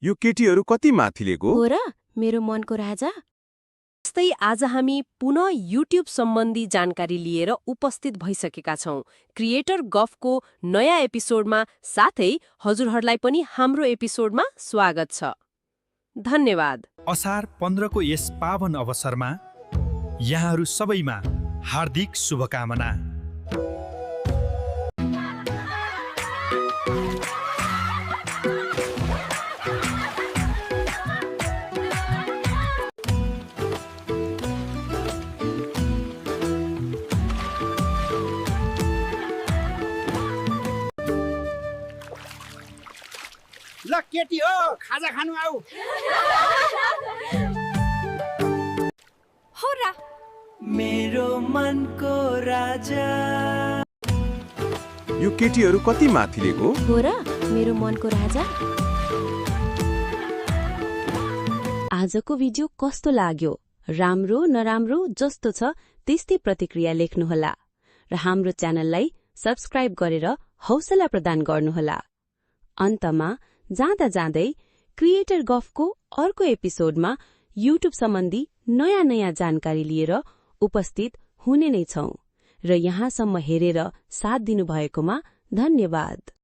यो केटीहरू कति माथिलेको? हो र मेरो मनको राजा। जस्तै आज हामी पुनः युट्युब सम्बन्धी जानकारी लिएर उपस्थित भइसकेका छौं क्रिएटर गफको नयाँ एपिसोडमा, साथै हजुरहरूलाई पनि हाम्रो एपिसोडमा स्वागत छ। धन्यवाद। असार 15 को यस पावन अवसरमा यहाँहरू सबैमा हार्दिक शुभकामना। ल केटी हो, खाजा खानु आऊ। हो र मेरो मनको राजा। यो केटीहरू कति माथिलेको? हो र मेरो मनको राजा। आजको भिडियो कस्तो लाग्यो? राम्रो नराम्रो जस्तो छ त्यस्तै प्रतिक्रिया लेख्नुहोला र हाम्रो च्यानललाई सब्स्क्राइब गरेर हौसला प्रदान गर्नुहोला। अन्तमा जाँदा जाँदै क्रिएटर गफको अर्को एपिसोडमा युट्युब सम्बन्धी नयाँ जानकारी लिएर उपस्थित हुने नै छौं र यहाँसम्म हेरेर साथ दिनुभएकोमा धन्यवाद।